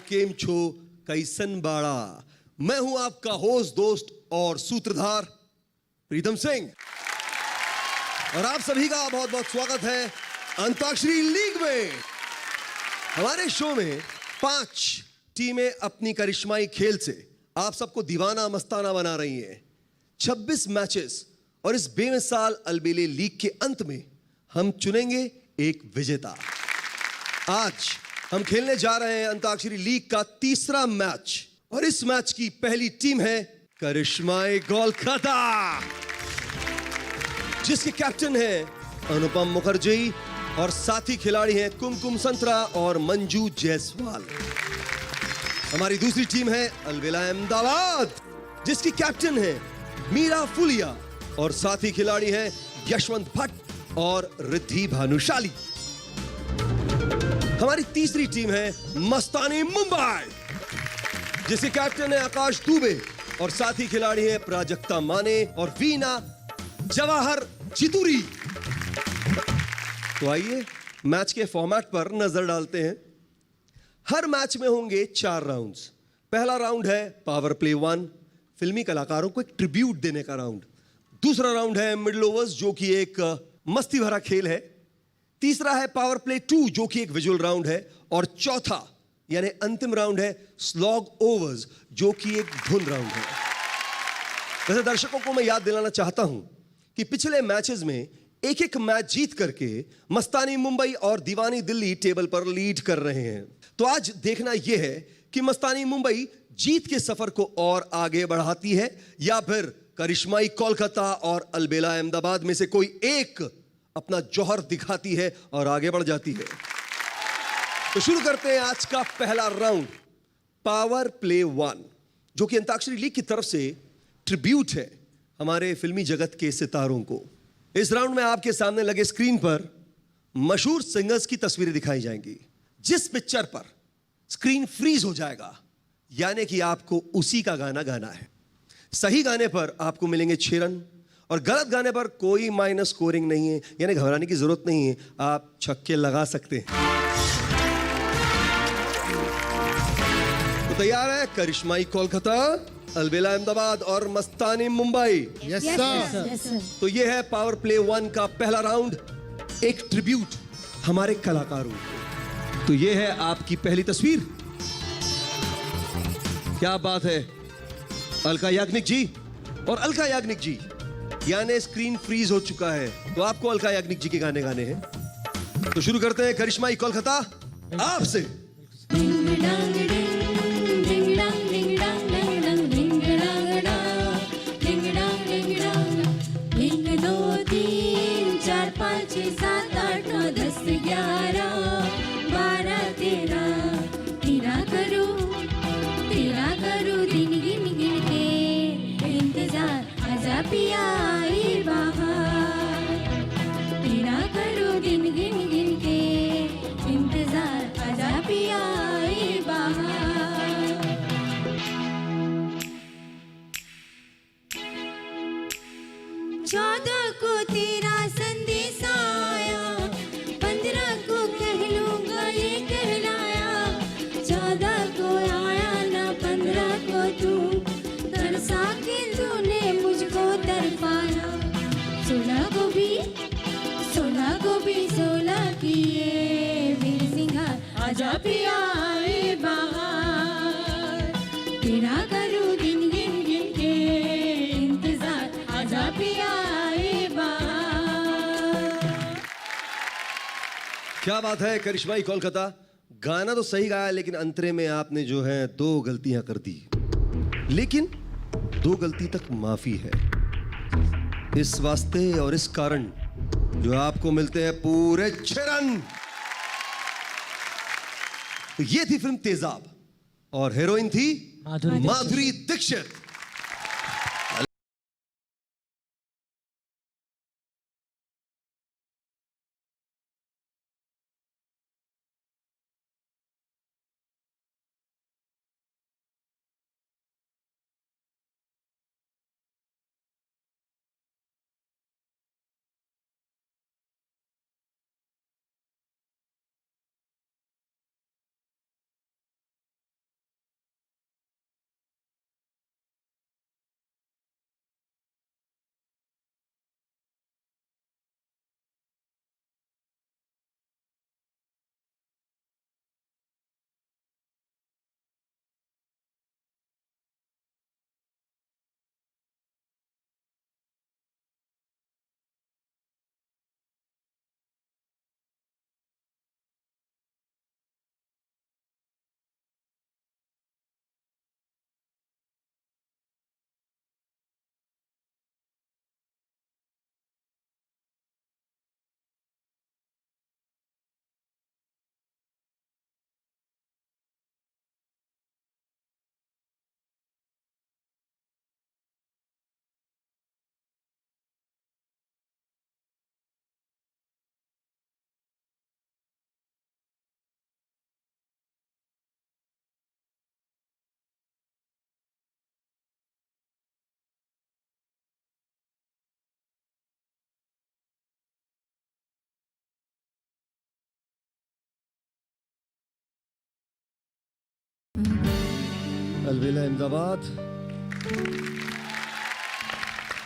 केम छो कैसन बाड़ा। मैं हूं आपका होस्ट, दोस्त और सूत्रधार प्रीतम सिंह, और आप सभी का बहुत बहुत स्वागत है अंताक्षरी लीग में। हमारे शो में 5 टीमें अपनी करिश्माई खेल से आप सबको दीवाना मस्ताना बना रही हैं। 26 मैचेस और इस बेमिसाल अलबेले लीग के अंत में हम चुनेंगे एक विजेता। आज हम खेलने जा रहे हैं अंताक्षरी लीग का तीसरा मैच, और इस मैच की पहली टीम है करिश्माई कोलकाता, जिसके कैप्टन है अनुपम मुखर्जी और साथी खिलाड़ी हैं कुमकुम संतरा और मंजू जायसवाल। हमारी दूसरी टीम है अलबेला अहमदाबाद, जिसकी कैप्टन है मीरा फुलिया और साथी खिलाड़ी हैं यशवंत भट्ट और रिद्धि भानुशाली। हमारी तीसरी टीम है मस्तानी मुंबई, जिसके कैप्टन है आकाश दुबे और साथी खिलाड़ी हैं प्राजक्ता माने और वीना जवाहर चितुरी। तो आइए मैच के फॉर्मेट पर नजर डालते हैं। हर मैच में होंगे 4 राउंड्स। पहला राउंड है पावर प्ले 1, फिल्मी कलाकारों को एक ट्रिब्यूट देने का राउंड। दूसरा राउंड है मिडिल ओवर्स, जो कि एक मस्ती भरा खेल है। तीसरा है पावर प्ले 2, जो कि एक विजुअल राउंड है। और चौथा यानी अंतिम राउंड है स्लॉग ओवर्स, जो कि एक धुन राउंड है। वैसे दर्शकों को मैं याद दिलाना चाहता हूं कि पिछले मैचेस में एक एक मैच जीत करके मस्तानी मुंबई और दीवानी दिल्ली टेबल पर लीड कर रहे हैं। तो आज देखना यह है कि मस्तानी मुंबई जीत के सफर को और आगे बढ़ाती है या फिर करिश्माई कोलकाता और अलबेला अहमदाबाद में से कोई एक अपना जौहर दिखाती है और आगे बढ़ जाती है। तो शुरू करते हैं आज का पहला राउंड, पावर प्ले 1, जो कि अंताक्षरी लीग की तरफ से ट्रिब्यूट है हमारे फिल्मी जगत के सितारों को। इस राउंड में आपके सामने लगे स्क्रीन पर मशहूर सिंगर्स की तस्वीरें दिखाई जाएंगी। जिस पिक्चर पर स्क्रीन फ्रीज हो जाएगा यानी कि आपको उसी का गाना गाना है। सही गाने पर आपको मिलेंगे 6 रन और गलत गाने पर कोई माइनस स्कोरिंग नहीं है, यानी घबराने की जरूरत नहीं है, आप छक्के लगा सकते हैं। तो तैयार है करिश्माई कोलकाता, अलबेला अहमदाबाद और मस्तानी मुंबई? Yes sir. तो ये है पावर प्ले 1 का पहला राउंड, एक ट्रिब्यूट हमारे कलाकारों को। तो ये है आपकी पहली तस्वीर। क्या बात है अलका याग्निक जी। और अलका याग्निक जी यानी स्क्रीन फ्रीज हो चुका है, तो आपको अलका याग्निक जी के गाने गाने हैं। तो शुरू करते हैं करिश्माई कोलकाता आपसे। आजा पिया आए बाहर, तेरा करूं दिन गिन गिन के इंतजार, आजा पिया आए बाहर। क्या बात है करिश्माई कोलकाता, गाना तो सही गाया लेकिन अंतरे में आपने जो है 2 गलतियां कर दी, लेकिन 2 गलती तक माफी है। इस वास्ते और इस कारण जो आपको मिलते हैं पूरे 6 रन। तो ये थी फिल्म तेजाब और हीरोइन थी माधुरी दीक्षित। अलविदा अहमदाबाद।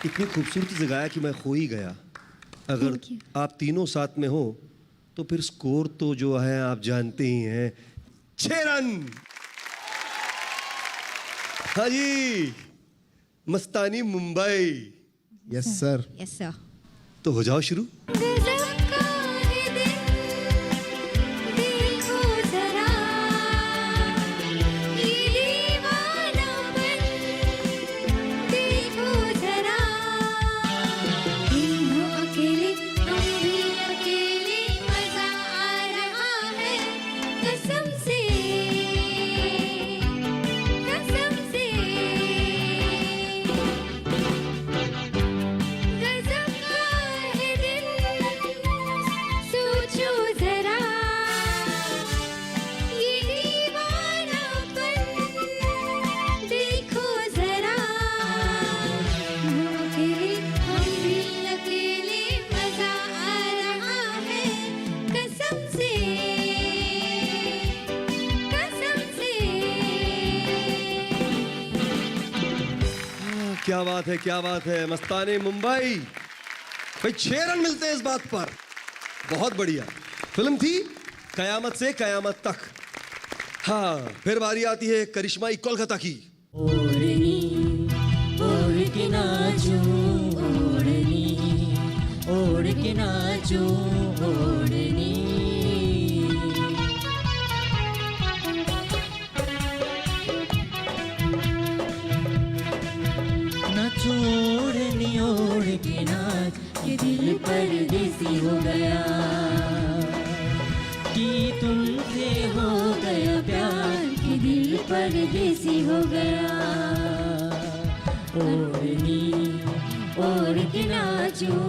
इतनी खूबसूरती से गाया कि मैं खो ही गया। अगर Thank you. आप तीनों साथ में हो तो फिर स्कोर तो जो है आप जानते ही हैं, 6 रन। हाँ जी, मस्तानी Mumbai. Yes sir. Yes sir. तो हो जाओ शुरू। गजब का है दिन, देखो जरा ये दीवानापन, देखो जरा हम हो अकेले, हम भी अकेले, मजा आ रहा है कसम से, कसम से। गजब का है दिन, सोचो जरा ये दीवानापन, देखो जरा हम अकेले, हम भी अकेले, मजा आ रहा है कसम से, कसम से। क्या बात है, क्या बात है, मस्तानी मुंबई। भाई 6 रन मिलते हैं इस बात पर, बहुत बढ़िया। फिल्म थी कयामत से कयामत तक। हाँ, फिर बारी आती है करिश्माई कोलकाता की। ओढ़नी ओढ़ के नाचूं, ओढ़नी ओढ़ के नाचूं, ओढ़नी। नाचो ओढ़नी ओढ़ के नाच, ये दिल परदेसी हो गया कि तुमसे हो गया प्यार, कि दिल परदेसी हो गया। ओढ़नी ओढ़ के नाचूं,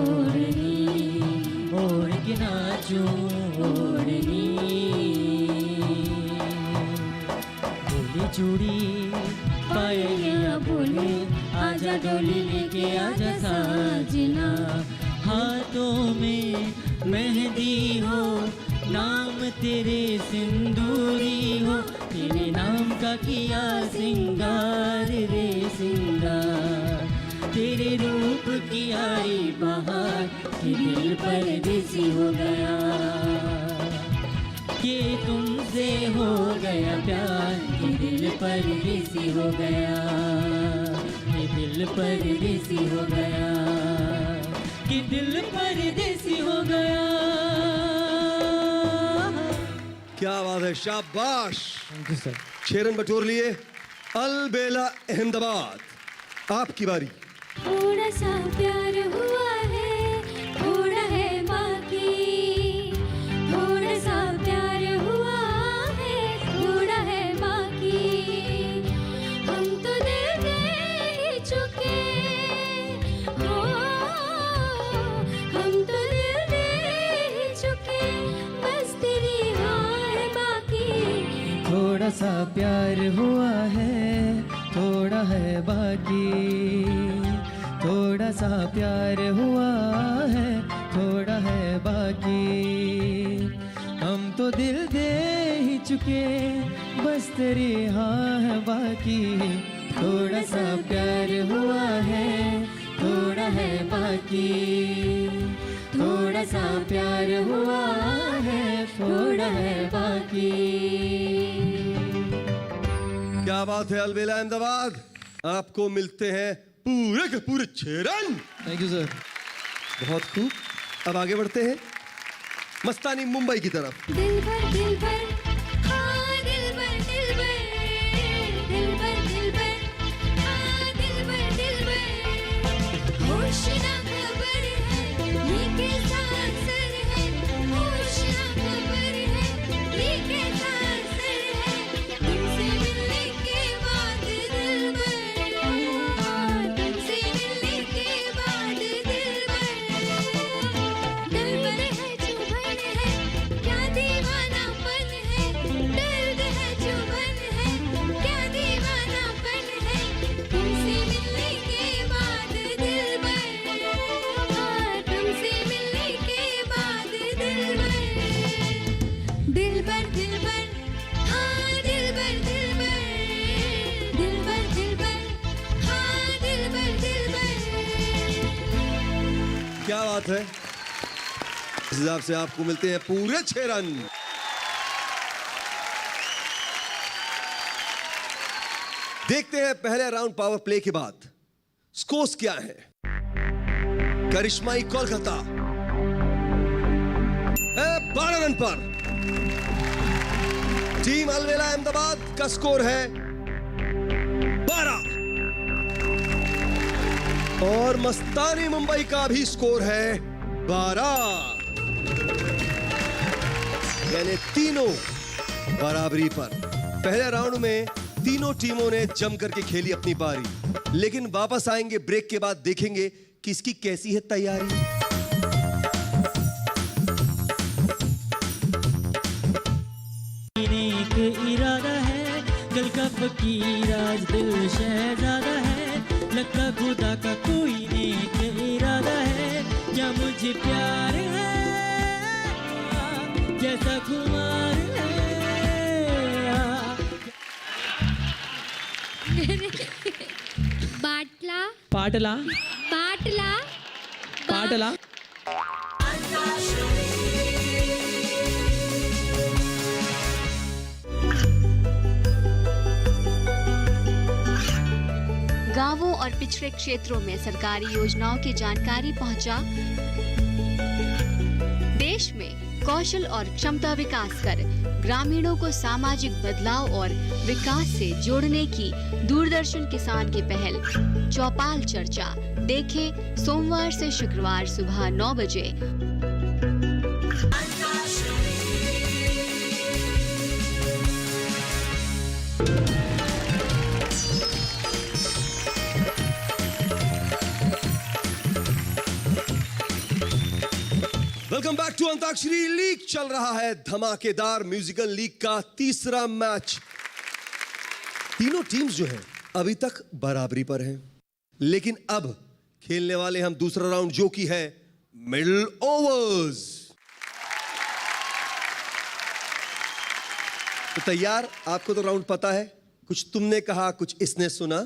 ओढ़नी ओढ़ के नाचूं, ओढ़नी। बोली चूड़ी पायलियां बोले, आजा डोली लेके आजा साजना, हाथों में मेहंदी हो, नाम तेरे सिंदूरी हो, तेरे नाम का किया सिंगार रे सिंगार, तेरे रूप की आई बहार, कि दिल परदेसी हो गया कि तुमसे हो गया प्यार, कि दिल परदेसी हो गया, कि दिल परदेसी हो गया, कि दिल परदेसी हो गया। क्या बात है, शाबाश। Thank you sir. 6 रन बटोर लिए। अलबेला अहमदाबाद, आपकी बारी। थोड़ा सा प्यार हुआ है, थोड़ा है बाकी, थोड़ा सा प्यार हुआ है, थोड़ा है बाकी। हम तो दिल दे ही चुके हो, हम तो दिल दे ही चुके, बस तेरी हाँ है बाकी। थोड़ा सा प्यार हुआ है, थोड़ा है बाकी, थोड़ा सा प्यार हुआ है, थोड़ा है बाकी। हम तो दिल दे ही चुके, बस तेरी हाँ है बाकी। थोड़ा सा प्यार हुआ है, थोड़ा है बाकी, थोड़ा सा प्यार हुआ है, थोड़ा है बाकी। क्या बात है अलबेला अहमदाबाद, आपको मिलते हैं पूरे के पूरे 6 रन। Thank you sir. बहुत खूब। अब आगे बढ़ते हैं मस्तानी मुंबई की तरफ। दिल भर हाँ दिल भर, दिल भर, दिल भर, दिल भर, हाँ दिल भर। होश ना खबर है, ये कैसा असर है, होश ना खबर है, ये कैसा असर है, तुमसे मिलने के बाद दिल भर, तुमसे मिलने के बाद दिल भर। दिल भर है, चुभन है, क्या दीवानापन है, बात है। इस हिसाब से आपको मिलते हैं पूरे 6 रन। देखते हैं पहले राउंड पावर प्ले के बाद स्कोर्स क्या है। करिश्माई कोलकाता 12 रन पर। टीम अलवेला अहमदाबाद का स्कोर है 12 और मस्तानी मुंबई का भी स्कोर है 12, यानी तीनों बराबरी पर। पहले राउंड में तीनों टीमों ने जम करके खेली अपनी पारी, लेकिन वापस आएंगे ब्रेक के बाद, देखेंगे किसकी कैसी है तैयारी। एक इरादा है, दिल का फकीर आज दिल शहजादा है। लगता खुदा का कोई नेक इरादा है, क्या मुझे प्यार है जैसा खुमार है। बाटला पाटला बाटला पाटला गांवों और पिछड़े क्षेत्रों में सरकारी योजनाओं की जानकारी पहुंचा। देश में कौशल और क्षमता विकास कर ग्रामीणों को सामाजिक बदलाव और विकास से जोड़ने की दूरदर्शन किसान की पहल चौपाल चर्चा देखें सोमवार से शुक्रवार सुबह 9 बजे। Welcome back to Antakshari. League चल रहा है, धमाकेदार म्यूजिकल लीग का तीसरा मैच। तीनों टीम्स जो हैं अभी तक बराबरी पर हैं, लेकिन अब खेलने वाले हम दूसरा राउंड जो कि है मिडिल ओवर्स। तो तैयार? आपको तो राउंड पता है, कुछ तुमने कहा कुछ इसने सुना।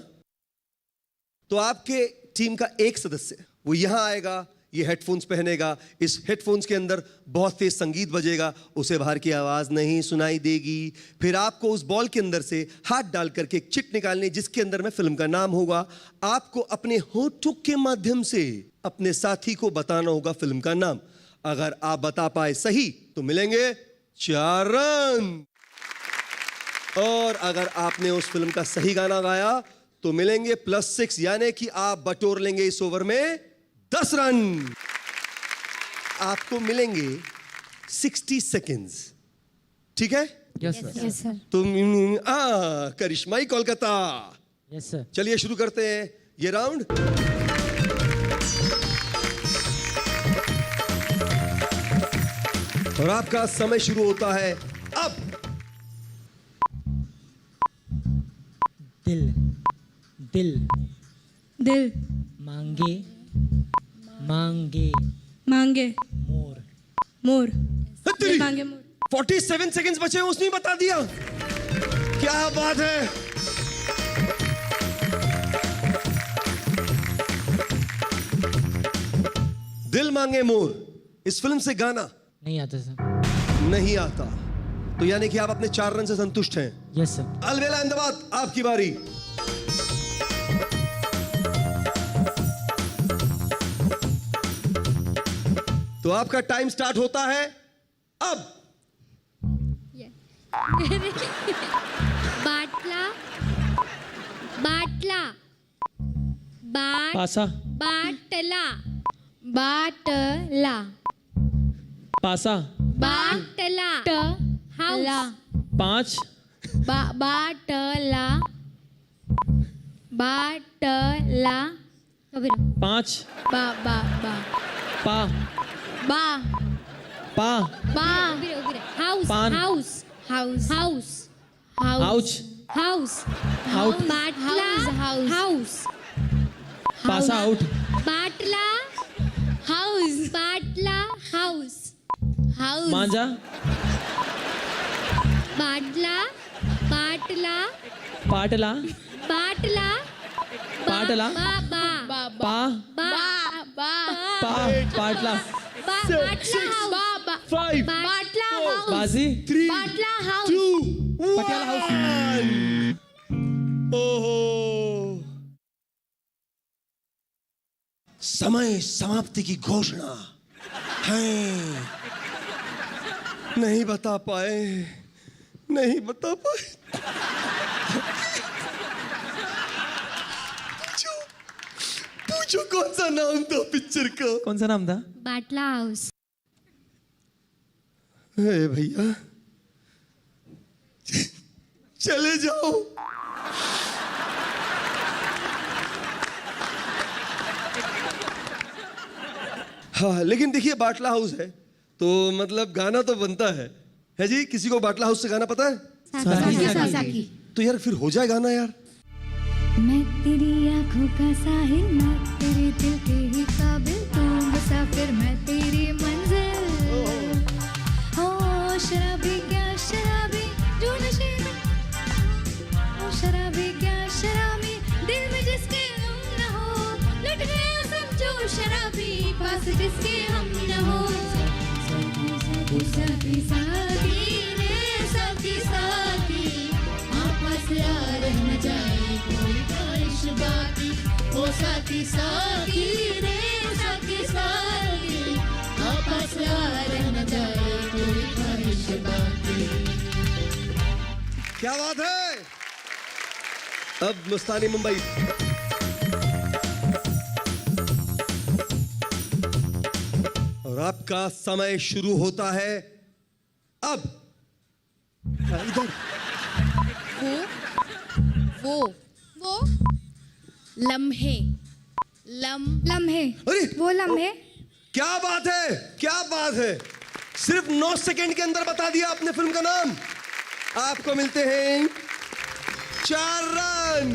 तो आपके टीम का एक सदस्य वो यहां आएगा, ये हेडफोन्स पहनेगा, इस हेडफोन्स के अंदर बहुत तेज संगीत बजेगा, उसे बाहर की आवाज नहीं सुनाई देगी। फिर आपको उस बॉल के अंदर से हाथ डाल करके एक चिट निकालनी, जिसके अंदर में फिल्म का नाम होगा। आपको अपने होठों के माध्यम से अपने साथी को बताना होगा फिल्म का नाम। अगर आप बता पाए सही तो मिलेंगे 4 रन, और अगर आपने उस फिल्म का सही गाना गाया तो मिलेंगे +6, यानी कि आप बटोर लेंगे इस ओवर में 10 रन। आपको मिलेंगे 60 सेकेंड्स, ठीक है? Yes sir. Yes sir. तुम करिश्माई कोलकाता। Yes sir. चलिए शुरू करते हैं ये राउंड। और आपका समय शुरू होता है अब। दिल दिल दिल मांगे मांगे मांगे मोर। मोर तेरी। दिल मांगे मोर। 47 सेकेंड्स बचे, उसने ही बता दिया। क्या बात है। दिल मांगे मोर इस फिल्म से गाना नहीं आता सर। नहीं आता, तो यानी कि आप अपने 4 रन से संतुष्ट हैं। Yes sir. अलवेला अहमदाबाद आपकी बारी। तो आपका टाइम स्टार्ट होता है अब। बाटला बाटला बाट पासा बाटला बाटला पासा बाटला हाउस 5 बाटला बाटला 5 बा बा बा पा बा पा बा हाउस पान। House house house ouch house out Batla house पासा out Batla house Batla house house मांजा बाटला बाटला पाटला बाटला पाटला बा बा पा बा बा पा पाटला बाटला हाउस 5 बाटला हाउस बाजी 3 बाटला हाउस 2 पटियाला हाउस। ओहो, समय समाप्ति की घोषणा है। नहीं बता पाए, नहीं बता पाए। पूछो कौन सा नाम था पिक्चर का? कौन सा नाम था? बाटला हाउस भैया चले जाओ। हाँ, लेकिन देखिए बाटला हाउस है तो मतलब गाना तो बनता है जी? किसी को बाटला हाउस से गाना पता है? साकी तो यार फिर हो जाए गाना यार। मैं तेरी आंखों का साहिल, मैं तेरे दिल के ही काबिल, तू मुसाफिर मैं तेरी मंजिल। हो शराबी क्या शराबी जो नशे में, हो शराबी क्या शराबी दिल में जिसके हम न हो, लुट गया समझो शराबी पास जिसके हम न हो। साथी साथी रे साथी साथी आपस यार न जाए कोई ख्वाहिश बाकी। ओ साथी साथी रे साथी साथी आपस यार न जाए कोई ख्वाहिश बाकी। क्या बात है। अब मस्तानी मुंबई। और आपका समय शुरू होता है अब। इधर वो लम्हे लम्हे अरे वो लम्हे क्या बात है, क्या बात है। सिर्फ 9 सेकंड के अंदर बता दिया आपने फिल्म का नाम। आपको मिलते हैं 4 रन।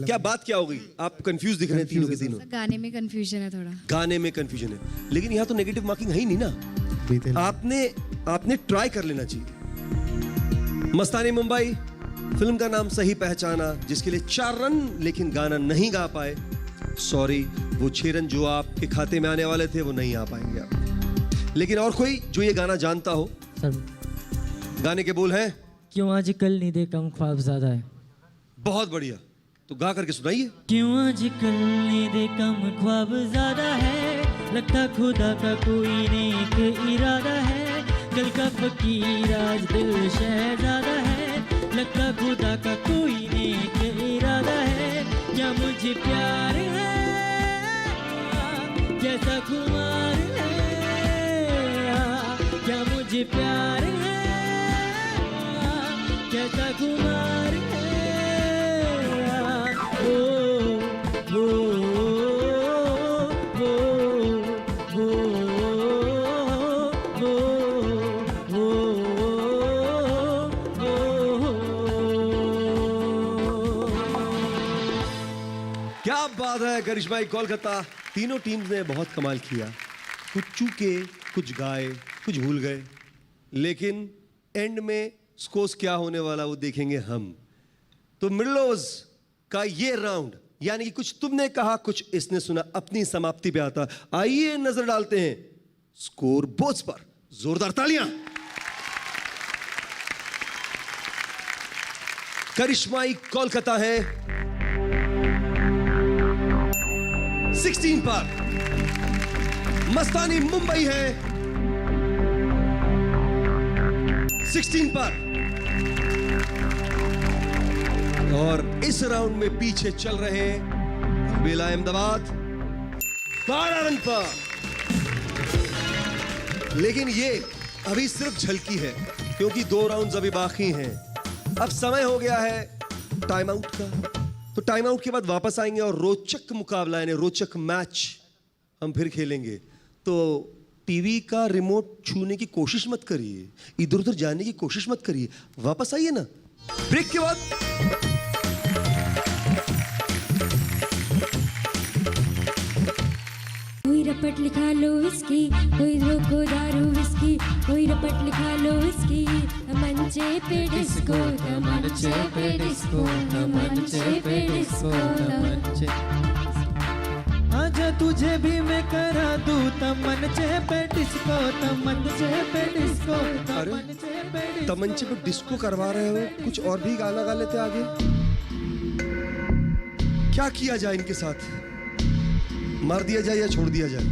क्या बात क्या हो गई? आप कंफ्यूज दिख रहे हैं तीनों के तीनों। गाने में कंफ्यूजन है थोड़ा। गाने में कंफ्यूजन है, लेकिन यहाँ तो नेगेटिव मार्किंग है ही नहीं ना। आपने ट्राई कर लेना चाहिए। मस्तानी मुंबई फिल्म का नाम सही पहचाना, जिसके लिए 4 रन, लेकिन गाना नहीं गा पाए। सॉरी, वो 6 रन जो आपके खाते में आने वाले थे वो नहीं आ पाएंगे आप। लेकिन और कोई जो ये गाना जानता हो? सर गाने के बोल हैं क्यों आजकल नींदें कम ख्वाब ज्यादा है। बहुत बढ़िया, तो गा करके सुनाइए। क्यों आजकल नींदें कम ख्वाब ज्यादा है, लगता खुदा का कोई नेक इरादा है। कल का फकीर आज दिल शहजादा है, लगता खुदा का कोई नेक इरादा है। क्या मुझे प्यार है जैसा खुमार है, क्या मुझे प्यार है जैसा खुमार है। क्या बात है करिश्माई कोलकाता। तीनों टीम्स ने बहुत कमाल किया, कुछ चूके, कुछ गाए, कुछ भूल गए, लेकिन एंड में स्कोर्स क्या होने वाला वो देखेंगे हम। तो मिडलोज का ये राउंड, यानी कि कुछ तुमने कहा कुछ इसने सुना, अपनी समाप्ति पे आता। आइए नजर डालते हैं स्कोर बोर्ड्स पर। जोरदार तालियां। करिश्माई कोलकाता है 16 पर, मस्तानी मुंबई है 16 पर, और इस राउंड में पीछे चल रहे बेला अहमदाबाद 12 रन पर। लेकिन ये अभी सिर्फ झलकी है, क्योंकि 2 राउंड्स अभी बाकी हैं। अब समय हो गया है टाइम आउट का, तो टाइम आउट के बाद वापस आएंगे और रोचक मुकाबला यानी रोचक मैच हम फिर खेलेंगे। तो टीवी का रिमोट छूने की कोशिश मत करिए, इधर उधर जाने की कोशिश मत करिए, वापस आइए ना ब्रेक के बाद। कोई रपट लिखा लो इसकी, कोई रोको दारू विस्की, कोई रपट लिखा लो इसकी, तमंचे पे डिस्को, तमंचे पे डिस्को, तमंचे पे डिस्को, आजा तुझे भी मैं करा दूं तमंचे पे डिस्को, तमंचे पे डिस्को, तमंचे पे डिस्को। तमंचे पे डिस्को करवा रहे हो, कुछ और भी गाना गा लेते आगे। क्या किया जाए इनके साथ? मार दिया जाए या छोड़ दिया जाए?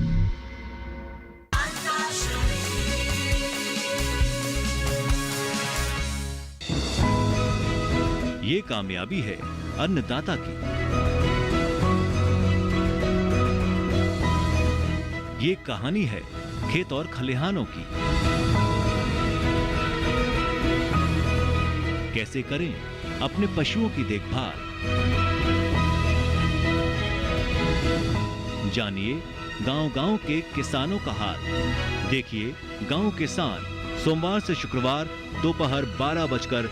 ये कामयाबी है अन्नदाता की, ये कहानी है खेत और खलिहानों की। कैसे करें अपने पशुओं की देखभाल, जानिए गांव-गांव के किसानों का हाल। देखिए गांव किसान सोमवार से शुक्रवार दोपहर 12:05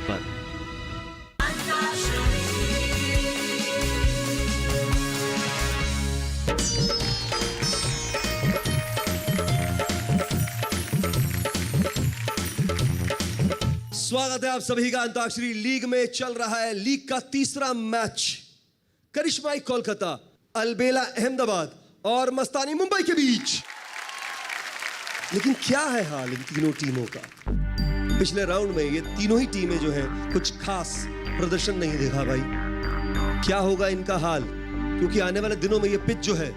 पर। स्वागत है आप सभी का। अंताक्षरी लीग में चल रहा है लीग का तीसरा मैच। करिश्माई कोलकाता, अलबेला अहमदाबाद और मस्तानी मुंबई के बीच। लेकिन क्या है हाल इन तीनों टीमों का? पिछले राउंड में ये तीनों ही टीमें जो हैं कुछ खास प्रदर्शन नहीं देखा भाई। क्या होगा इनका हाल? क्योंकि आने वाले दिनों में ये पिच जो है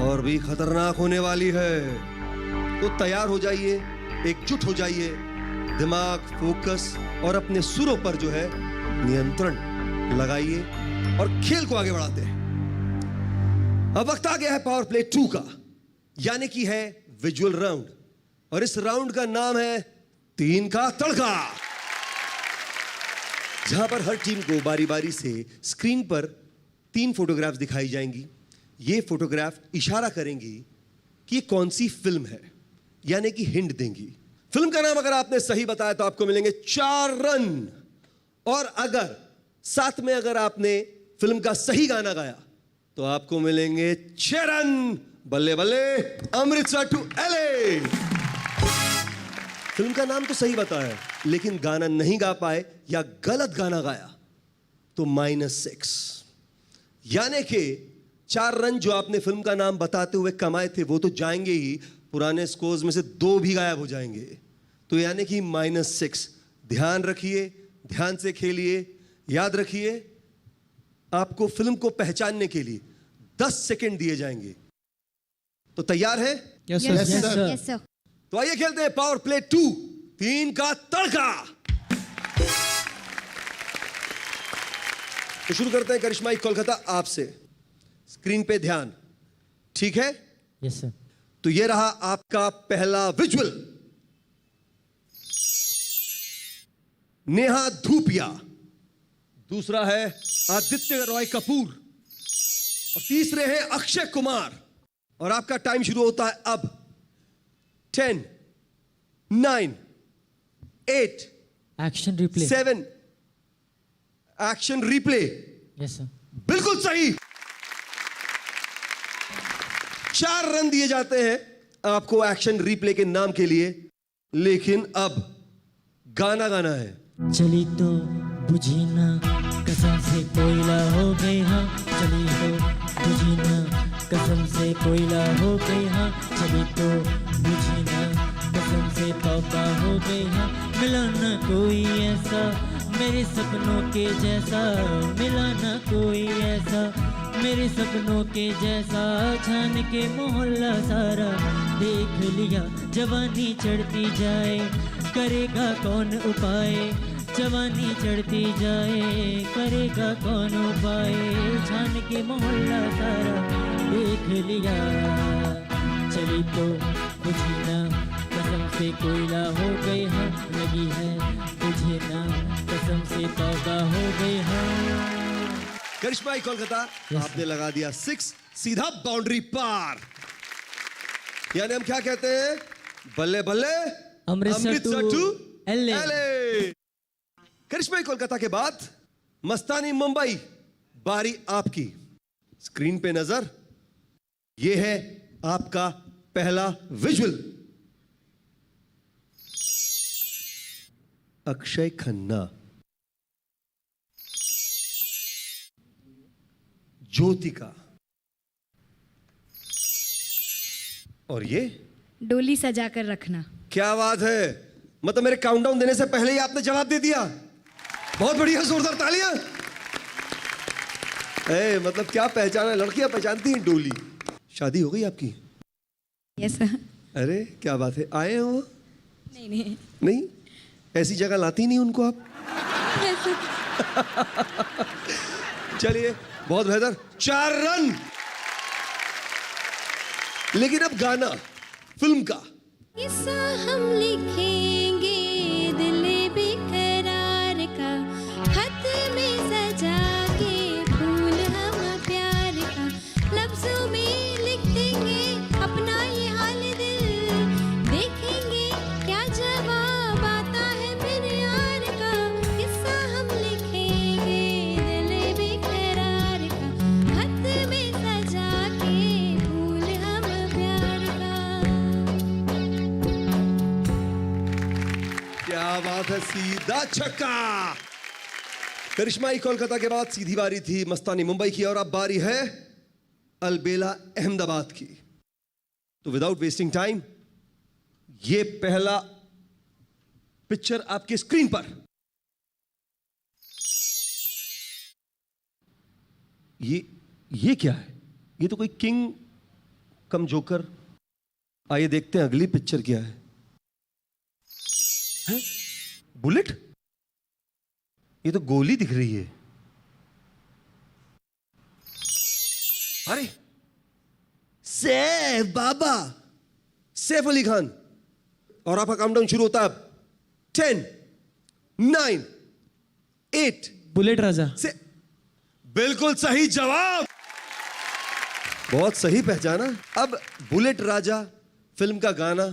और भी खतरनाक होने वाली है। तो तैयार हो जाइए, एकजुट हो जाइए, दिमाग, फोकस और अपने सुरों पर जो है नियंत्रण लगाइए और खेल को आगे बढ़ाते हैं। अब वक्त आ गया है पावर प्ले 2 का, यानी कि है विजुअल राउंड। और इस राउंड का नाम है 3 का तड़का, जहां पर हर टीम को बारी बारी से स्क्रीन पर 3 फोटोग्राफ्स दिखाई जाएंगी। ये फोटोग्राफ इशारा करेंगी कि ये कौन सी फिल्म है, यानी कि हिंट देंगी। फिल्म का नाम अगर आपने सही बताया तो आपको मिलेंगे 4 रन, और अगर साथ में अगर आपने फिल्म का सही गाना गाया तो आपको मिलेंगे 6 रन। बल्ले बल्ले, अमृतसर टू एलए। फिल्म का नाम तो सही बताया, लेकिन गाना नहीं गा पाए या गलत गाना गाया तो -6, यानी कि 4 रन जो आपने फिल्म का नाम बताते हुए कमाए थे वो तो जाएंगे ही, पुराने स्कोर्स में से 2 भी गायब हो जाएंगे, तो यानी कि -6। ध्यान रखिए, ध्यान से खेलिए। याद रखिए आपको फिल्म को पहचानने के लिए 10 सेकंड दिए जाएंगे। तो तैयार है? Yes yes sir. तो आइए खेलते हैं पावर प्ले 2, 3 का तड़का। तो शुरू करते हैं करिश्माई कोलकाता आपसे। स्क्रीन पे ध्यान, ठीक है? Yes sir. तो ये रहा आपका पहला विजुअल। नेहा धूपिया, दूसरा है आदित्य रॉय कपूर और तीसरे हैं अक्षय कुमार। और आपका टाइम शुरू होता है अब। 10, 9, 8, action replay. 7। Action replay, yes sir. बिल्कुल सही। 4 रन दिए जाते हैं आपको एक्शन रिप्ले के नाम के लिए, लेकिन अब गाना गाना है। चली तो बुझी ना कसम से कोयला हो गई हाँ, चली तो बुझी ना कसम से कोयला हो गई हाँ, चली तो बुझी ना कसम से तौबा हो गई हाँ। मिला ना कोई ऐसा मेरे सपनों के जैसा, मिला ना कोई ऐसा मेरे सपनों के जैसा। छान के मोहल्ला सारा देख लिया, जवानी चढ़ती जाए करेगा कौन उपाय, जवानी चढ़ती जाए करेगा कौन उपाय। छान के मोहल्ला सारा देख लिया, चली तो बुझी ना कसम से कोयला हो गई हाँ, लगी है तुझे ना कसम से तौबा हो गई हाँ। करिश्माई कोलकाता, आपने लगा दिया 6, सीधा बाउंड्री पार। यानी हम क्या कहते हैं? बल्ले बल्ले, अमृतसर टू एलए। करिश्माई कोलकाता के बाद मस्तानी मुंबई, बारी आपकी। स्क्रीन पे नजर, ये है आपका पहला विजुअल। अक्षय खन्ना, ज्योतिका, और ये डोली सजा कर रखना। क्या बात है, मतलब मेरे काउंटडाउन देने से पहले ही आपने जवाब दे दिया। बहुत बढ़िया, जोरदार तालियां। मतलब क्या पहचाना, लड़कियां पहचानती हैं डोली। शादी हो गई आपकी? Yes sir. अरे क्या बात है, आए हो? नहीं नहीं, ऐसी जगह लाती नहीं उनको आप। चलिए, बहुत बेहतर, 4 रन। लेकिन अब गाना फिल्म का। किस्सा हम लिखेंगे दिल बेकरार का, खत में सजा के फूल हम प्यार का, लफ्जों में लिख देंगे अपना ये हाल दिल, देखेंगे क्या जवाब आता है मेरे यार का। किस्सा हम लिखेंगे दिल बेकरार का, खत में सजा के फूल हम प्यार का। क्या बात है, सीधा छक्का। करिश्माई कोलकाता के बाद सीधी बारी थी मस्तानी मुंबई की, और अब बारी है अलबेला अहमदाबाद की। तो विदाउट वेस्टिंग टाइम, ये पहला पिक्चर आपके स्क्रीन पर। ये क्या है? ये तो कोई किंग कम जोकर। आइए देखते हैं अगली पिक्चर क्या है। हैं? बुलेट? ये तो गोली दिख रही है। अरे सैफ बाबा, सैफ अली खान। और आपका काउंटडाउन शुरू होता है अब। 10, 9, 8। बुलेट राजा। से बिल्कुल सही जवाब, बहुत सही पहचाना। अब बुलेट राजा फिल्म का गाना।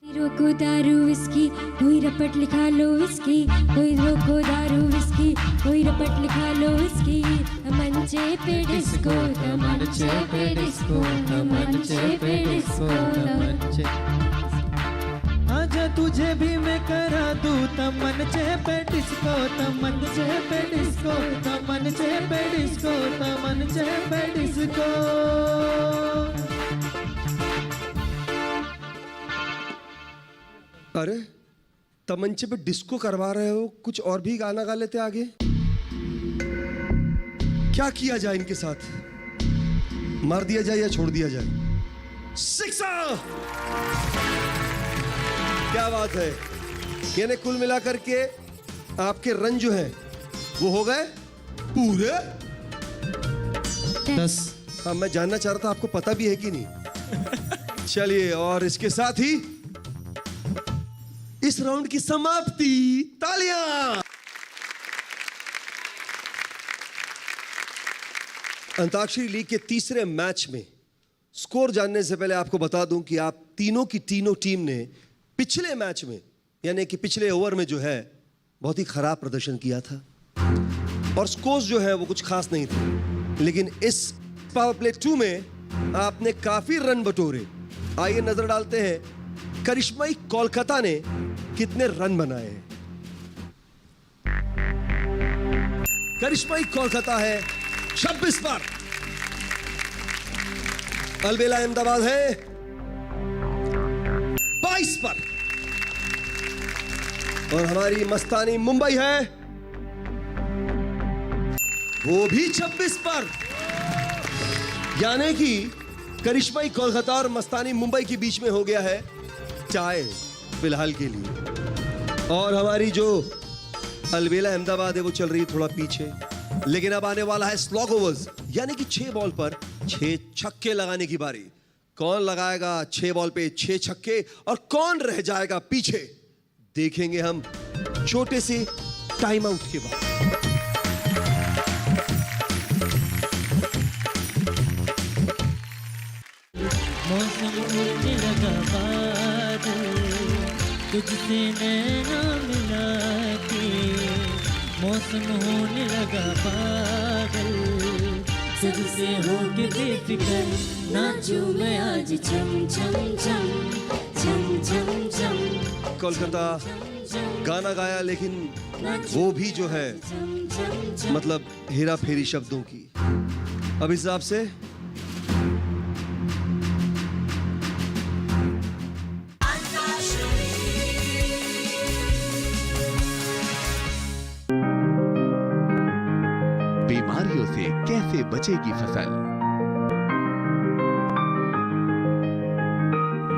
रोको दारू विस्की, कोई रपट लिखा लो विस्की, कोई रोको दारू विस्की, कोई रपट लिखा लो विस्की, मंचे पे डिस्को, मंचे पे डिस्को, मंचे पे डिस्को। आजा तुझे भी मैं करा दूं तमंचे पे डिस्को, तमंचे पे डिस्को, तमंचे पे डिस्को, तमंचे पे डिस्को। अरे तमंचे पे डिस्को करवा रहे हो, कुछ और भी गाना गा लेते आगे। क्या किया जाए इनके साथ? मार दिया जाए या छोड़ दिया जाए? सिक्सर! क्या बात है, यानी कुल मिलाकर के आपके रन जो हैं वो हो गए पूरे 10। हाँ, मैं जानना चाह रहा था आपको पता भी है कि नहीं। चलिए, और इसके साथ ही इस राउंड की समाप्ति। तालियां। अंताक्षरी लीग के तीसरे मैच में स्कोर जानने से पहले आपको बता दूं कि आप तीनों की तीनों टीम ने पिछले मैच में, यानी कि पिछले ओवर में जो है, बहुत ही खराब प्रदर्शन किया था और स्कोर्स जो है वो कुछ खास नहीं थे। लेकिन इस पावर प्ले 2 में आपने काफी रन बटोरे। आइए नजर डालते हैं करिश्माई कोलकाता ने कितने रन बनाए हैं। करिश्माई कोलकाता है 26 पर, अलबेला अहमदाबाद है 22 पर, और हमारी मस्तानी मुंबई है वो भी 26 पर। यानी कि करिश्माई कोलकाता और मस्तानी मुंबई के बीच में हो गया है टाई फिलहाल के लिए। और हमारी जो अलबेला अहमदाबाद है वो चल रही है थोड़ा पीछे। लेकिन अब आने वाला है स्लॉग ओवर्स, यानी कि 6 बॉल पर 6 छक्के लगाने की बारी। कौन लगाएगा 6 बॉल पे 6 छक्के और कौन रह जाएगा पीछे, देखेंगे हम छोटे से टाइम आउट के बाद। मौसम होने लगा बादल, तुझसे नैना मिला के। मौसम होने लगा बादल, मकसद से हो के बेफिक्र नाचूं मैं आज छम छम छम छम छम छम कोलकाता गाना गाया, लेकिन वो भी जो है मतलब हेरा फेरी शब्दों की। अब इस हिसाब से बीमारियों से कैसे बचेगी फसल,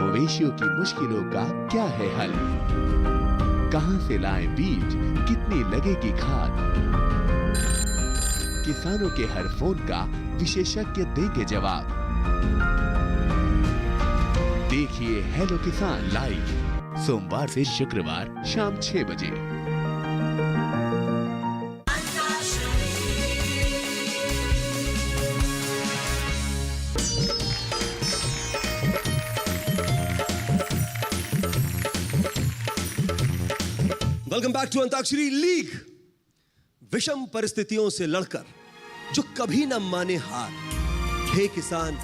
मवेशियों की मुश्किलों का क्या है हल, कहां से लाएं बीज, कितनी लगेगी खाद, किसानों के हर फोन का विशेषज्ञ देंगे जवाब। देखिए हेलो किसान लाइव सोमवार से शुक्रवार शाम 6 बजे। Welcome back to Antakshari league. विषम परिस्थितियों से लड़कर जो कभी न माने हार, हे किसान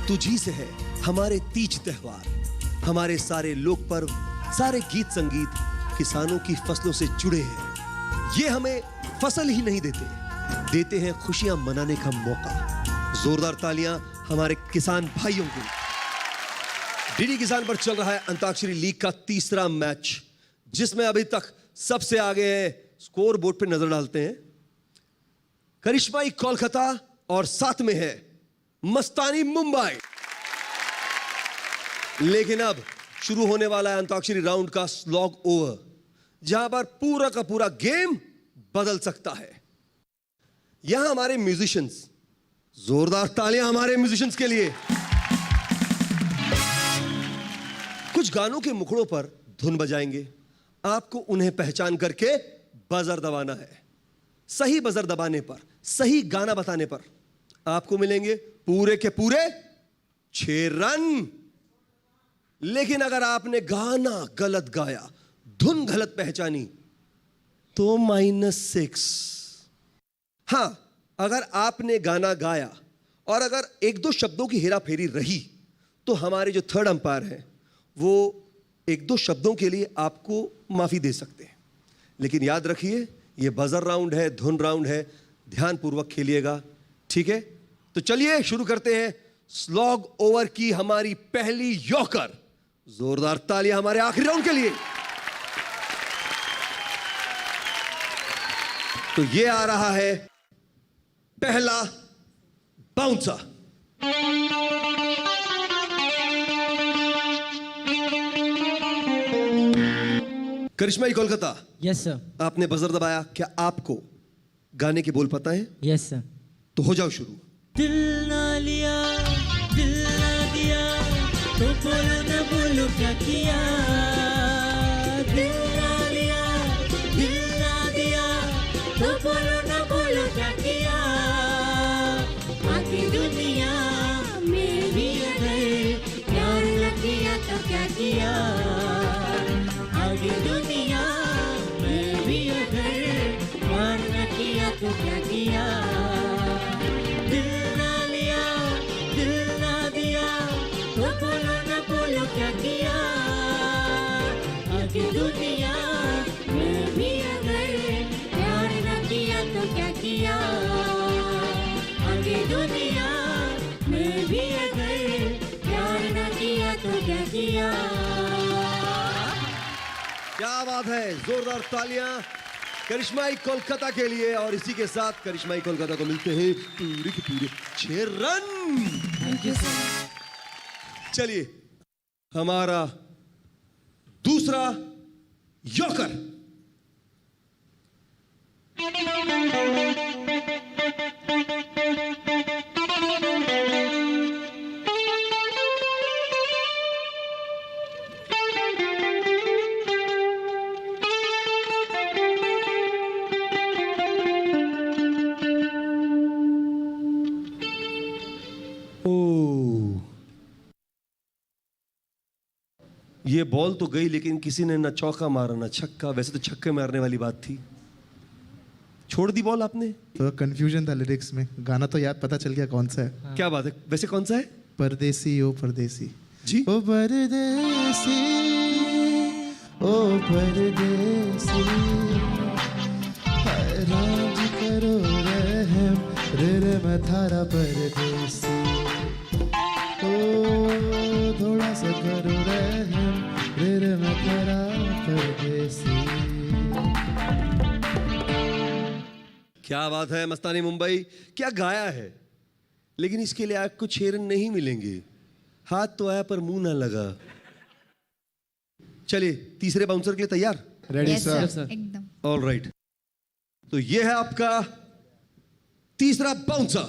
तुझी से है हमारे तीज त्योहार, हमारे सारे लोक पर्व, सारे गीत संगीत किसानों की फसलों से जुड़े हैं। ये हमें फसल ही नहीं देते हैं खुशियां मनाने का मौका। जोरदार तालियां हमारे किसान भाइयों को। डीडी किसान पर चल रहा है अंताक्षरी लीग का तीसरा मैच, जिसमें अभी तक सबसे आगे है, स्कोर बोर्ड पे नजर डालते हैं, करिश्माई कोलकाता और साथ में है मस्तानी मुंबई। लेकिन अब शुरू होने वाला है अंताक्षरी राउंड का स्लॉग ओवर, जहां पर पूरा का पूरा गेम बदल सकता है। यहां हमारे म्यूजिशियंस, जोरदार तालियां हमारे म्यूजिशियंस के लिए। कुछ गानों के मुखड़ों पर धुन बजाएंगे, आपको उन्हें पहचान करके बजर दबाना है। सही बजर दबाने पर, सही गाना बताने पर आपको मिलेंगे पूरे के पूरे 6 रन। लेकिन अगर आपने गाना गलत गाया, धुन गलत पहचानी, तो -6। हां, अगर आपने गाना गाया और अगर 1-2 शब्दों की हेरा फेरी रही, तो हमारे जो थर्ड अंपायर हैं वो 1-2 शब्दों के लिए आपको माफी दे सकते हैं। लेकिन याद रखिए, ये बजर राउंड है, धुन राउंड है, ध्यानपूर्वक खेलिएगा, ठीक है? तो चलिए शुरू करते हैं स्लॉग ओवर की हमारी पहली यॉकर। जोरदार तालियां हमारे आखिरी राउंड के लिए। तो ये आ रहा है पहला बाउंसर। करिश्माई कोलकाता, यस सर, आपने बजर दबाया, क्या आपको गाने के बोल पता है? Yes sir. तो हो जाओ शुरू। दिल ना लिया, दिल ना दिया, तो बोलो न बोलो क्या किया। दिल ना लिया, दिल ना दिया, तो बोलो न बोलो क्या किया। आखिर दुनिया में भी अगर प्यार न किया तो क्या किया। आगे दुनिया में भी अगर प्यार न किया तो क्या किया। दिल ना लिया, दिल ना दिया, तो बोलो न बोलो क्या किया। आगे दुनिया में भी अगर प्यार न किया तो क्या किया। आगे दुनिया में भी अगर प्यार न किया तो क्या किया। क्या बात है, जोरदार तालियां करिश्माई कोलकाता के लिए। और इसी के साथ करिश्माई कोलकाता को मिलते हैं पूरे के पूरे 6 रन। Thank you sir. चलिए हमारा दूसरा यॉकर। ये बॉल तो गई, लेकिन किसी ने ना चौका मारा ना छक्का। वैसे तो छक्के मारने वाली बात थी। छोड़ दी बॉल आपने? तो कंफ्यूजन था लिरिक्स में, गाना तो याद पता चल गया कौन सा है। क्या बात है, वैसे कौन सा है? परदेसी ओ परदेसी जी ओ परदेसी ओ परदेसी हाय राज करो रहम रे मैं थारा परदेसी ओ थोड़ा सा करो रहम रे मैं थारा परदेसी। क्या बात है मस्तानी मुंबई, क्या गाया है। लेकिन इसके लिए आपको 6 रन नहीं मिलेंगे। हाथ तो आया पर मुंह ना लगा। चलिए तीसरे बाउंसर के लिए तैयार? Ready Yes, sir. sir. एकदम। ऑल राइट, तो ये है आपका तीसरा बाउंसर।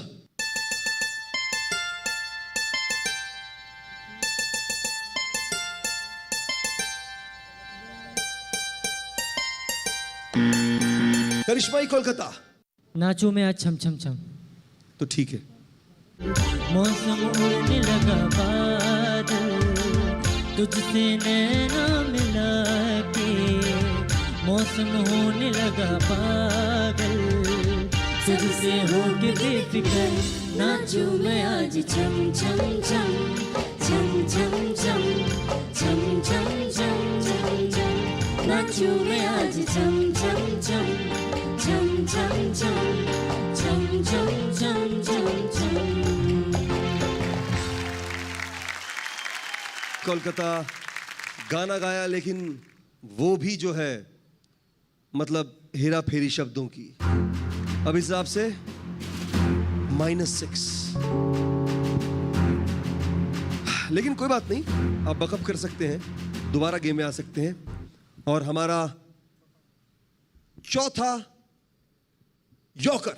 करिश्माई कोलकाता। नाचो में आज छम छम छम। तो ठीक है। मौसम उड़ने लगा बादल, तुझसे नैना मिला के। मौसम होने लगा पागल, तुझसे होके बेफिक्र। नाचू मैं आज छम छम छम छम छम छम छम छम छम छम छम। नाचू मैं आज छम छम छम छम छम छम छम छम छम छम छम। कोलकाता गाना गाया, लेकिन वो भी जो है मतलब हेरा फेरी शब्दों की। अब इस हिसाब से -6। लेकिन कोई बात नहीं, आप बकअप कर सकते हैं, दोबारा गेम में आ सकते हैं। और हमारा चौथा यॉकर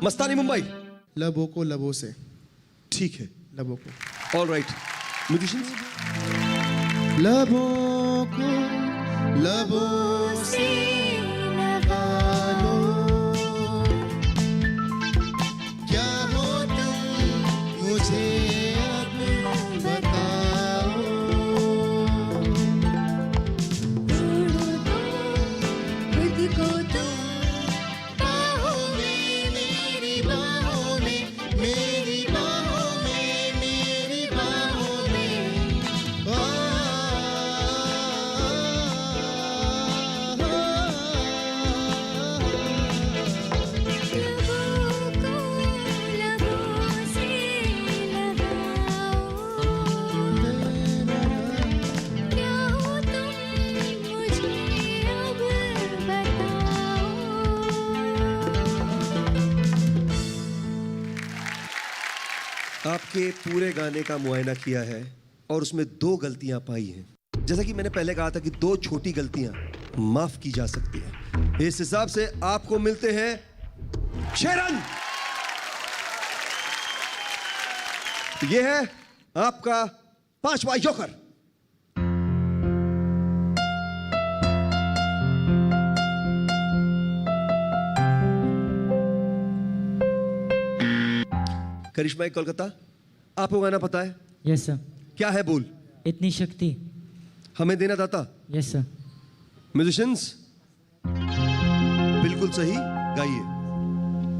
मस्तानी मुंबई। लबों को लबों से। ठीक है, लबों को ऑल राइट। म्यूजिशियंस, लबों को लबों से लगा लो, क्या हो तुम मुझे अब बताओ। खुद को तुम बाहों में, मेरी बाहों में, मेरी बाहों में, मेरी बाहों में लबों को लबों से लगाओ, क्या हो तुम मुझे अब बताओ। आपके पूरे गाने का मुआयना किया है और उसमें 2 गलतियां पाई हैं। जैसा कि मैंने पहले कहा था कि 2 छोटी गलतियां माफ की जा सकती हैं। इस हिसाब से आपको मिलते हैं 6 रन। यह है आपका 5वां यॉकर। करिश्मा कोलकाता, आपको गाना पता है? Yes sir. क्या है बोल? इतनी शक्ति। हमें देना दाता। Yes sir. म्यूजिशियंस, बिल्कुल सही, गाइए।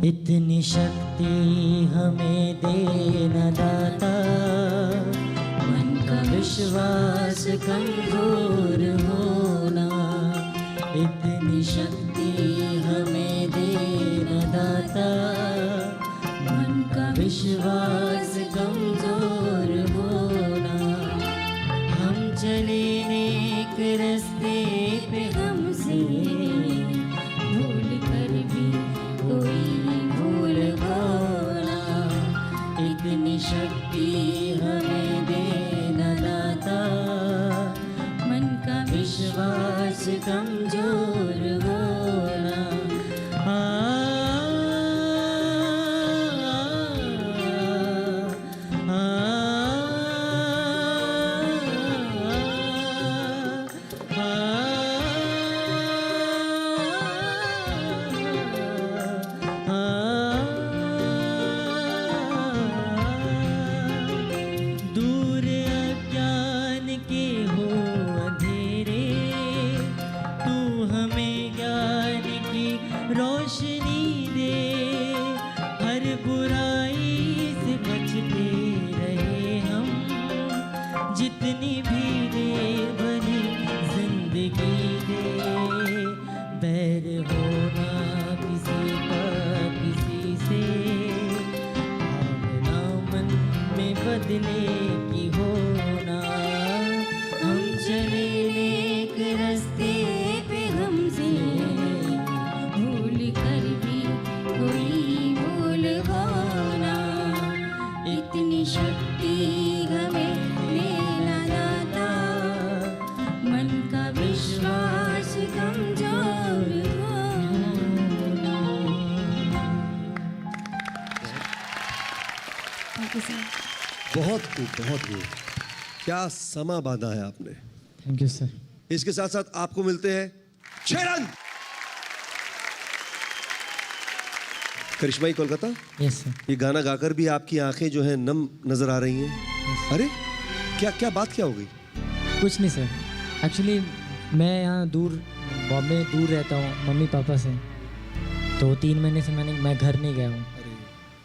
इतनी शक्ति हमें देना दाता, मन का विश्वास कमजोर होना। इतनी शक्ति हमें देना दाता, मन का विश्वास कमजोर होना। हम चले नेक रास्ते पे, हमसे भूल कर भी कोई भूल होना। इतनी शक्ति हमें देना दाता, मन का विश्वास कमजोर होना। हमें ज्ञान की रोशनी दे, हर बुराई से बचते रहे हम, जितनी भी दे बनी जिंदगी दे, बैर होना किसी का किसी से, भावना मन में बदले की होना, हम चले नेक रास्ते पे हमसे, भूल कर भी कोई भूल होना, इतनी शक्ति हमें लेना दाता, मन का विश्वास कमजोर होना। बहुत खूब, बहुत खूब। क्या समा बांधा है आपने। Thank you sir. इसके साथ साथ आपको मिलते हैं 6 रन। करिश्माई कोलकाता, यस सर। ये गाना गाकर भी आपकी आंखें जो हैं नम नजर आ रही हैं। अरे क्या क्या बात क्या हो गई? कुछ नहीं सर, एक्चुअली मैं यहाँ दूर बॉम्बे में दूर रहता हूँ मम्मी पापा से, तो 3 महीने से मैं घर नहीं गया हूँ,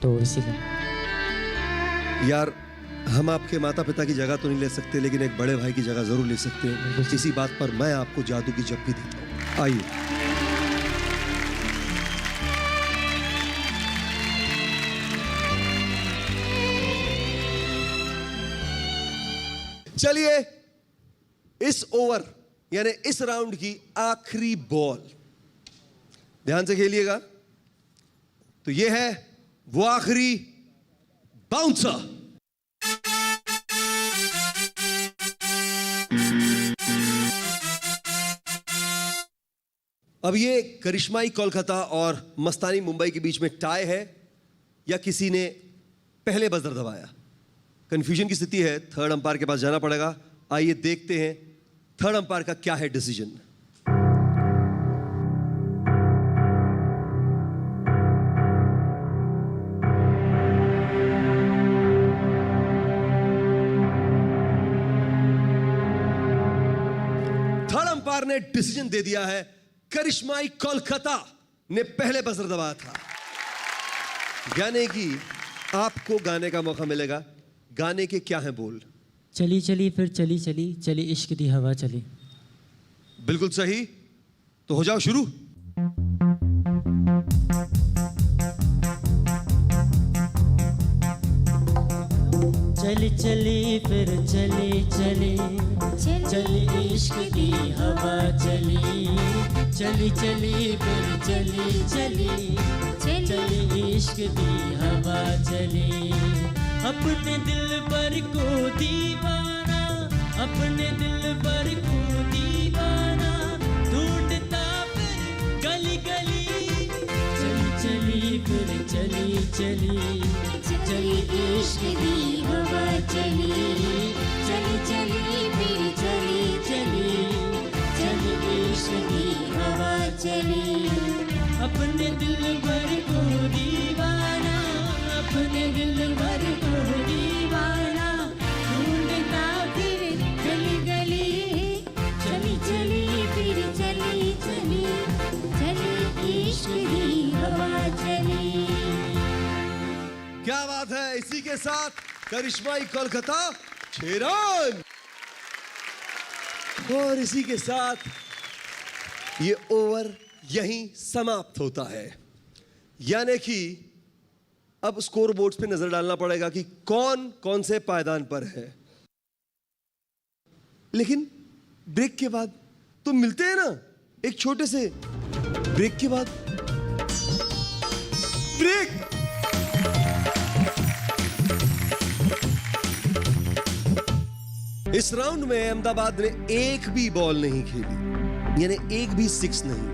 तो इसीलिए। यार हम आपके माता पिता की जगह तो नहीं ले सकते, लेकिन एक बड़े भाई की जगह जरूर ले सकते हैं। इसी बात पर मैं आपको जादू की जप्पी देता हूँ। आइए। चलिए, इस ओवर यानी इस राउंड की आखिरी बॉल, ध्यान से खेलिएगा। तो यह है वो आखिरी बाउंसर। अब ये करिश्माई कोलकाता और मस्तानी मुंबई के बीच में टाई है, या किसी ने पहले बजर दबाया। कंफ्यूजन की स्थिति है, थर्ड अंपायर के पास जाना पड़ेगा। आइए देखते हैं थर्ड अंपायर का क्या है डिसीजन। थर्ड अंपायर ने डिसीजन दे दिया है, करिश्माई कोलकाता ने पहले बजर दबाया था, यानी कि आपको गाने का मौका मिलेगा। गाने के क्या हैं बोल? चली चली फिर चली चली, चली इश्क दी हवा चली। बिल्कुल सही, तो हो जाओ शुरू। चली चली फिर चली चली, चली इश्क की हवा चली, चली चली फिर चली चली, चली इश्क की हवा चली। अपने दिल पर को दीवाना, अपने दिल पर को दीवाना, ढूंढता फिर गली गली, चली चली फिर चली चली, चली इश्क की हवा चली, चली चली फिर चली चली, चली इश्क की हवा चली। अपने दिल भर को दीवाना, अपने दिल भर को दीवाना, ढूंढता फिर गली गली, चली चली फिर चली चली, चली इश्क की हवा चली। क्या बात है। इसी के साथ करिश्माई कोलकाता 6 रन, और इसी के साथ ये ओवर यहीं समाप्त होता है। यानी कि अब स्कोर बोर्ड्स पे नजर डालना पड़ेगा कि कौन कौन से पायदान पर है। लेकिन ब्रेक के बाद तो मिलते हैं ना, एक छोटे से ब्रेक के बाद। ब्रेक। इस राउंड में अहमदाबाद ने एक भी बॉल नहीं खेली, यानी एक भी 6 नहीं।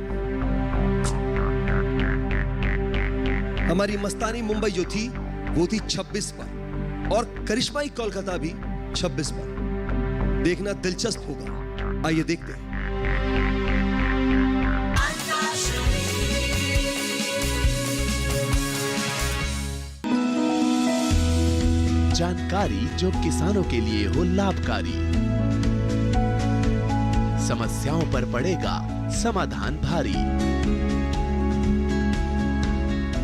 हमारी मस्तानी मुंबई जो थी वो थी 26 पर, और करिश्माई कोलकाता भी 26 पर। देखना दिलचस्प होगा, आइए देखते हैं। जानकारी जो किसानों के लिए हो लाभकारी, समस्याओं पर पड़ेगा समाधान भारी।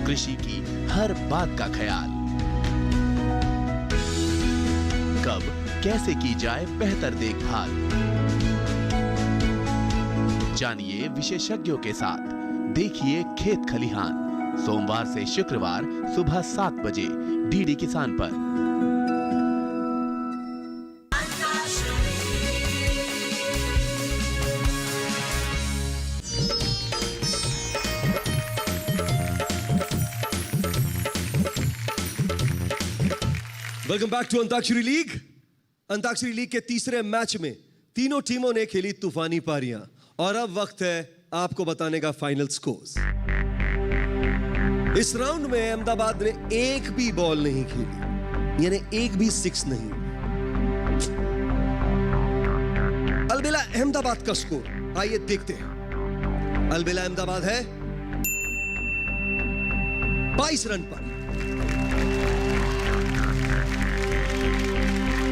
कृषि की हर बात का ख्याल। कब कैसे की जाए बेहतर देखभाल, जानिए विशेषज्ञों के साथ। देखिए खेत खलिहान, सोमवार से शुक्रवार सुबह 7 बजे डीडी किसान पर। Welcome back to Antakshari league. Antakshari league के तीसरे मैच में तीनों टीमों ने खेली तूफानी पारियां और अब वक्त है आपको बताने का फाइनल स्कोर्स। इस राउंड में अहमदाबाद ने एक भी बॉल नहीं खेली, यानी एक भी 6 नहीं। अलबेला अहमदाबाद का स्कोर आइए देखते हैं। अलबेला अहमदाबाद है 22 रन पर।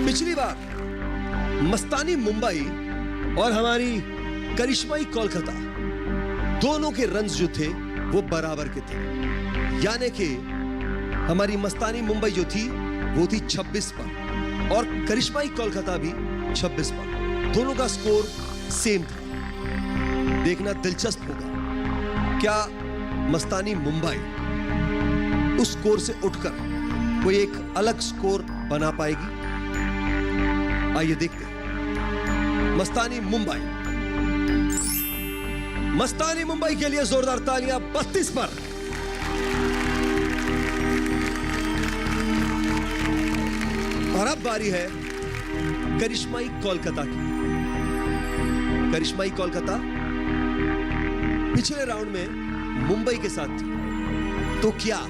पिछली बार मस्तानी मुंबई और हमारी करिश्माई कोलकाता दोनों के रन्स जो थे वो बराबर के थे, यानी कि हमारी मस्तानी मुंबई जो थी वो थी 26 पर और करिश्माई कोलकाता भी 26 पर। दोनों का स्कोर सेम था। देखना दिलचस्प होगा क्या मस्तानी मुंबई उस स्कोर से उठकर कोई एक अलग स्कोर बना पाएगी। आइए देखते हैं। मस्तानी मुंबई के लिए जोरदार तालियां 32 पर। और अब बारी है करिश्माई कोलकाता की। करिश्माई कोलकाता पिछले राउंड में मुंबई के साथ थी, तो क्या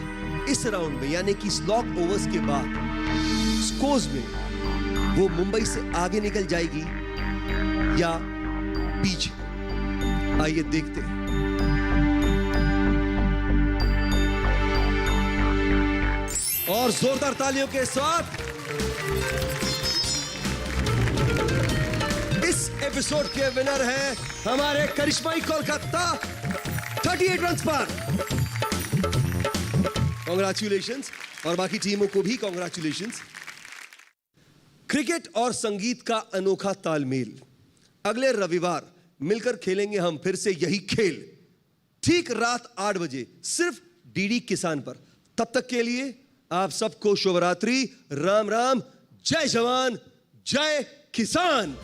इस राउंड में यानी कि स्लॉग ओवर्स के बाद स्कोर्स में वो मुंबई से आगे निकल जाएगी या पीछे? आइए देखते हैं। और जोरदार तालियों के साथ इस एपिसोड के विनर हैं हमारे करिश्माई कोलकाता 38 रन पर। कांग्रेचुलेशंस और बाकी टीमों को भी कांग्रेचुलेशंस। क्रिकेट और संगीत का अनोखा तालमेल। अगले रविवार मिलकर खेलेंगे हम फिर से यही खेल, ठीक रात 8 बजे सिर्फ डीडी किसान पर। तब तक के लिए आप सबको शुभरात्रि, राम राम, जय जवान जय किसान।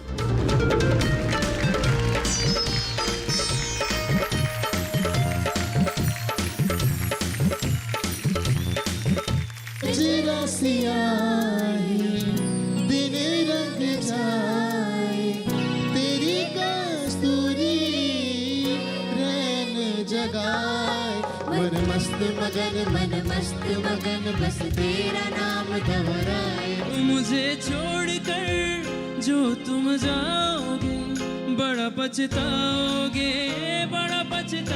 मन मस्त मगन बस तेरा नाम दोहराए। मुझे छोड़कर जो तुम जाओगे बड़ा पछताओगे, बड़ा पछताओगे।